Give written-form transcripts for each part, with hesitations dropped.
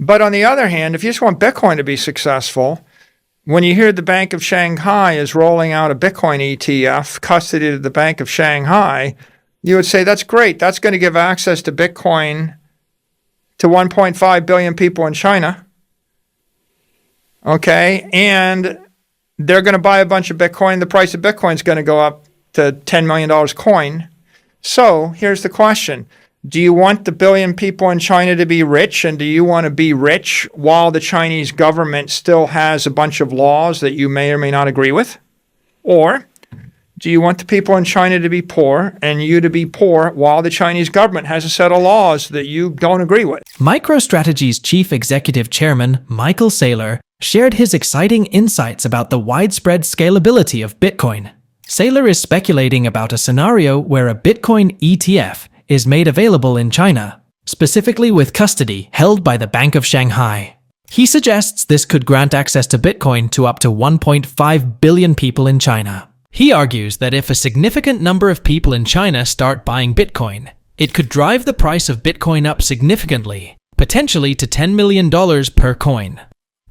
But on the other hand, if you just want Bitcoin to be successful, when you hear the Bank of Shanghai is rolling out a Bitcoin ETF, custody to the Bank of Shanghai, you would say, that's great. That's going to give access to Bitcoin to 1.5 billion people in China. Okay, and they're going to buy a bunch of Bitcoin. The price of Bitcoin is going to go up to $10 million coin. So here's the question. Do you want the billion people in China to be rich? And do you want to be rich while the Chinese government still has a bunch of laws that you may or may not agree with? Or do you want the people in China to be poor and you to be poor while the Chinese government has a set of laws that you don't agree with? MicroStrategy's Chief Executive Chairman, Michael Saylor, shared his exciting insights about the widespread scalability of Bitcoin. Saylor is speculating about a scenario where a Bitcoin ETF is made available in China, specifically with custody held by the Bank of Shanghai. He suggests this could grant access to Bitcoin to up to 1.5 billion people in China. He argues that if a significant number of people in China start buying Bitcoin, it could drive the price of Bitcoin up significantly, potentially to $10 million per coin.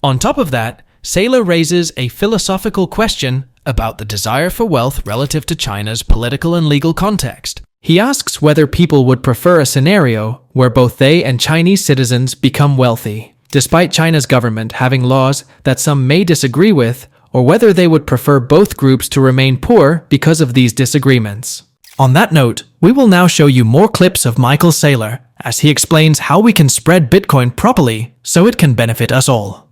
On top of that, Saylor raises a philosophical question about the desire for wealth relative to China's political and legal context. He asks whether people would prefer a scenario where both they and Chinese citizens become wealthy, despite China's government having laws that some may disagree with, or whether they would prefer both groups to remain poor because of these disagreements. On that note, we will now show you more clips of Michael Saylor as he explains how we can spread Bitcoin properly so it can benefit us all.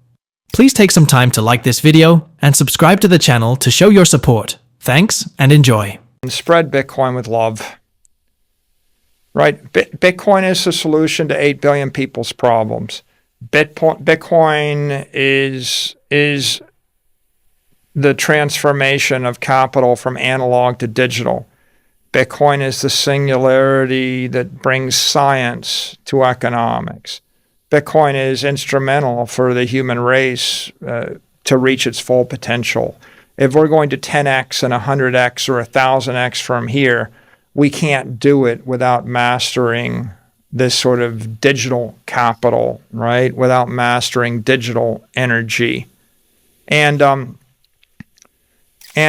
Please take some time to like this video and subscribe to the channel to show your support. Thanks and enjoy. Spread Bitcoin with love. Right? Bitcoin is the solution to 8 billion people's problems. Bitcoin is the transformation of capital from analog to digital. Bitcoin is the singularity that brings science to economics. Bitcoin is instrumental for the human race to reach its full potential. If we're going to 10x and 100x or 1,000x from here, we can't do it without mastering this sort of digital capital, right? Without mastering digital energy. And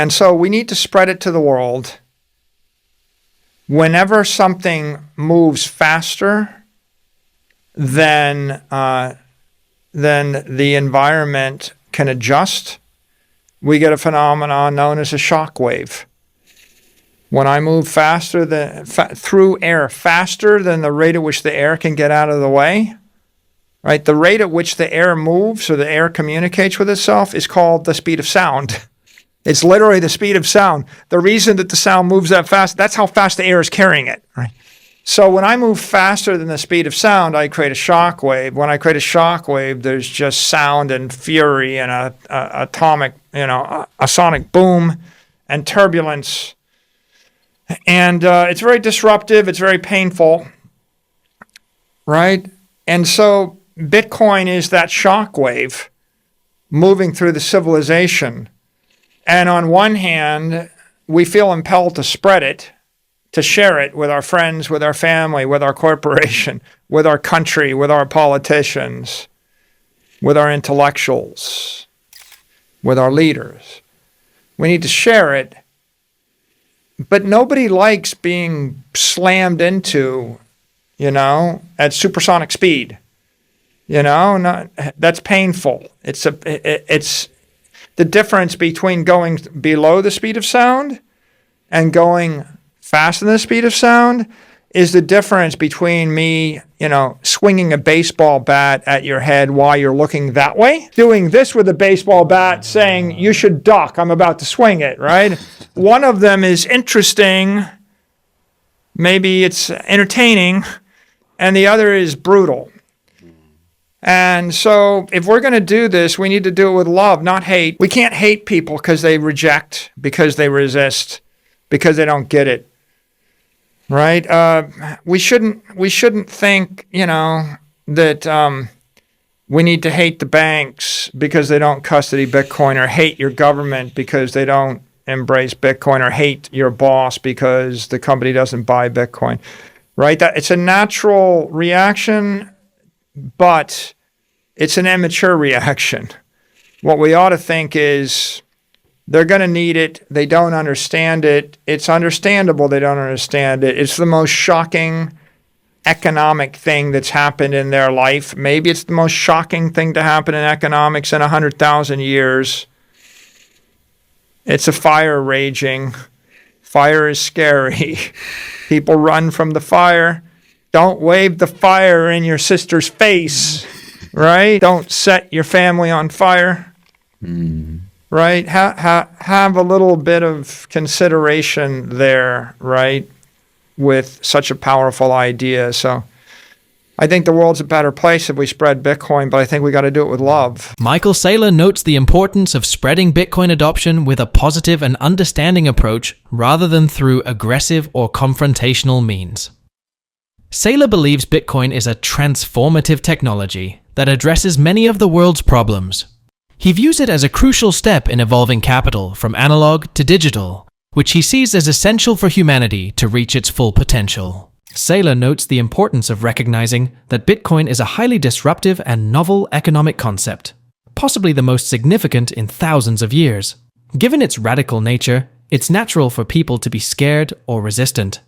so we need to spread it to the world. Whenever something moves faster than the environment can adjust, we get a phenomenon known as a shock wave. When I move faster through air faster than the rate at which the air can get out of the way, right? The rate at which the air moves or the air communicates with itself is called the speed of sound. It's literally the speed of sound. The reason that the sound moves that fast, that's how fast the air is carrying it, right? So when I move faster than the speed of sound, I create a shock wave. When I create a shock wave, there's just sound and fury and a atomic, a sonic boom and turbulence. And it's very disruptive. It's very painful, right? And so Bitcoin is that shock wave moving through the civilization. And on one hand, we feel impelled to spread it, to share it with our friends, with our family, with our corporation, with our country, with our politicians, with our intellectuals, with our leaders. We need to share it, but nobody likes being slammed into, at supersonic speed. That's painful. It's the difference between going below the speed of sound and going faster than the speed of sound is the difference between me, swinging a baseball bat at your head while you're looking that way, doing this with a baseball bat saying, you should duck, I'm about to swing it, right? One of them is interesting, maybe it's entertaining, and the other is brutal. And so if we're going to do this, we need to do it with love, not hate. We can't hate people because they reject, because they resist, because they don't get it. Right? We shouldn't think, that we need to hate the banks because they don't custody Bitcoin, or hate your government because they don't embrace Bitcoin, or hate your boss because the company doesn't buy Bitcoin. Right? That it's a natural reaction, but it's an immature reaction. What we ought to think is they're going to need it. They don't understand it. It's understandable they don't understand it. It's the most shocking economic thing that's happened in their life. Maybe it's the most shocking thing to happen in economics in 100,000 years. It's a fire raging. Fire is scary. People run from the fire. Don't wave the fire in your sister's face, right? Don't set your family on fire, right? Have a little bit of consideration there, right, with such a powerful idea. So I think the world's a better place if we spread Bitcoin, but I think we got to do it with love. Michael Saylor notes the importance of spreading Bitcoin adoption with a positive and understanding approach rather than through aggressive or confrontational means. Saylor believes Bitcoin is a transformative technology that addresses many of the world's problems. He views it as a crucial step in evolving capital from analog to digital, which he sees as essential for humanity to reach its full potential. Saylor notes the importance of recognizing that Bitcoin is a highly disruptive and novel economic concept, possibly the most significant in thousands of years. Given its radical nature, it's natural for people to be scared or resistant.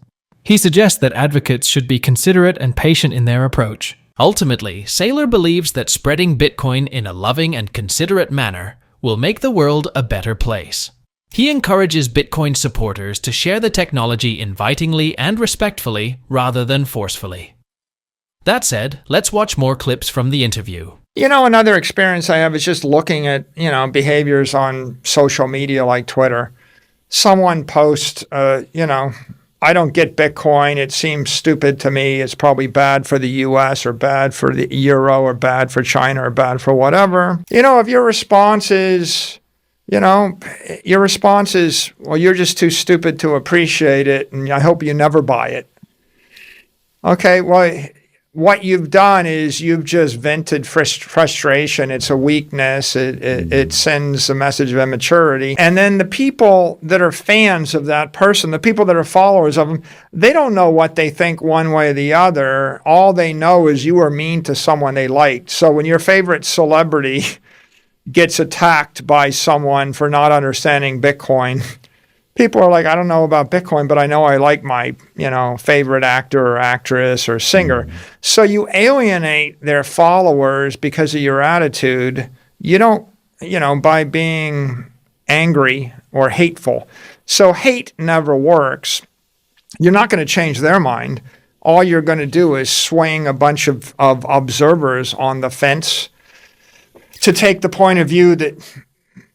He suggests that advocates should be considerate and patient in their approach. Ultimately, Saylor believes that spreading Bitcoin in a loving and considerate manner will make the world a better place. He encourages Bitcoin supporters to share the technology invitingly and respectfully rather than forcefully. That said, let's watch more clips from the interview. Another experience I have is just looking at, behaviors on social media like Twitter. Someone posts, I don't get Bitcoin. It seems stupid to me. It's probably bad for the US or bad for the euro or bad for China or bad for whatever. If your response is, well, you're just too stupid to appreciate it, and I hope you never buy it. Okay, well, what you've done is you've just vented frustration. It's a weakness. It sends a message of immaturity. And then the people that are fans of that person, the people that are followers of them, they don't know what they think one way or the other. All they know is you were mean to someone they liked. So when your favorite celebrity gets attacked by someone for not understanding Bitcoin, people are like, I don't know about Bitcoin, but I know I like my, favorite actor or actress or singer. So you alienate their followers because of your attitude. You don't, by being angry or hateful. So hate never works. You're not going to change their mind. All you're going to do is swing a bunch of observers on the fence to take the point of view that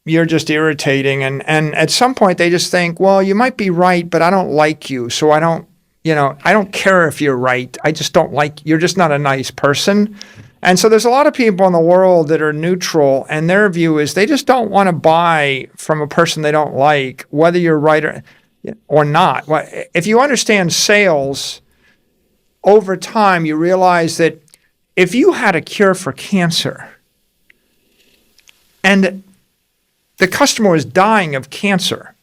you're just irritating. And at some point they just think, well, you might be right, but I don't like you. So I don't care if you're right. I just don't like, you're just not a nice person. And so there's a lot of people in the world that are neutral, and their view is they just don't want to buy from a person they don't like, whether you're right or not. Well, if you understand sales, over time you realize that if you had a cure for cancer and the customer is dying of cancer,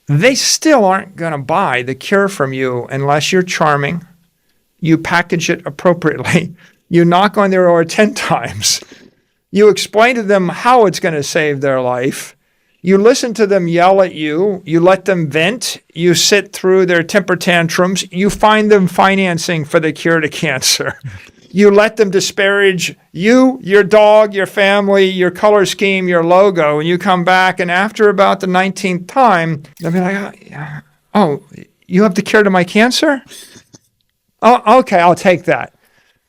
they still aren't going to buy the cure from you unless you're charming, you package it appropriately, you knock on their door 10 times, you explain to them how it's going to save their life, you listen to them yell at you, you let them vent, you sit through their temper tantrums, you find them financing for the cure to cancer. You let them disparage you, your dog, your family, your color scheme, your logo, and you come back, and after about the 19th time, they'll be like, oh, you have the cure to my cancer? Oh, okay, I'll take that.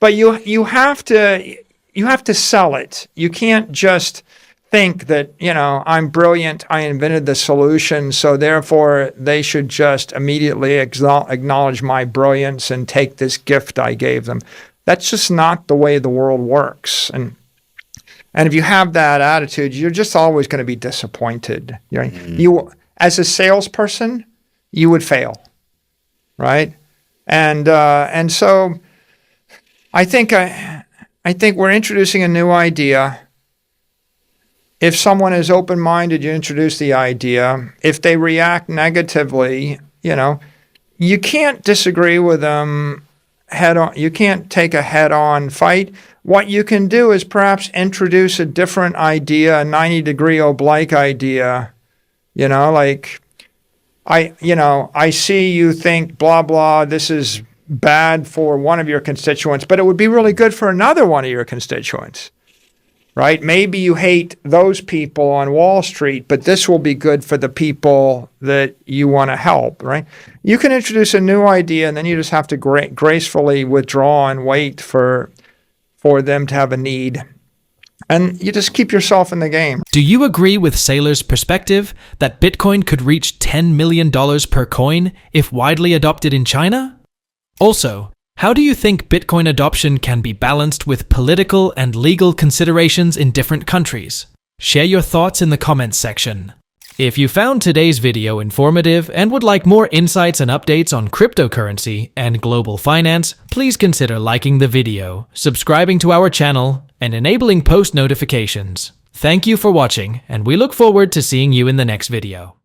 But you have to sell it. You can't just think that, I'm brilliant, I invented the solution, so therefore they should just immediately acknowledge my brilliance and take this gift I gave them. That's just not the way the world works. And if you have that attitude, you're just always going to be disappointed. You, as a salesperson, you would fail, right? And so I think we're introducing a new idea. If someone is open-minded, you introduce the idea. If they react negatively, you can't disagree with them take a head-on fight. What you can do is perhaps introduce a different idea, a 90-degree oblique idea. Like, I see you think blah, blah, this is bad for one of your constituents, but it would be really good for another one of your constituents, right? Maybe you hate those people on Wall Street, but this will be good for the people that you want to help, right? You can introduce a new idea, and then you just have to gracefully withdraw and wait for them to have a need. And you just keep yourself in the game. Do you agree with Saylor's perspective that Bitcoin could reach $10 million per coin if widely adopted in China? Also, how do you think Bitcoin adoption can be balanced with political and legal considerations in different countries? Share your thoughts in the comments section. If you found today's video informative and would like more insights and updates on cryptocurrency and global finance, please consider liking the video, subscribing to our channel, and enabling post notifications. Thank you for watching, and we look forward to seeing you in the next video.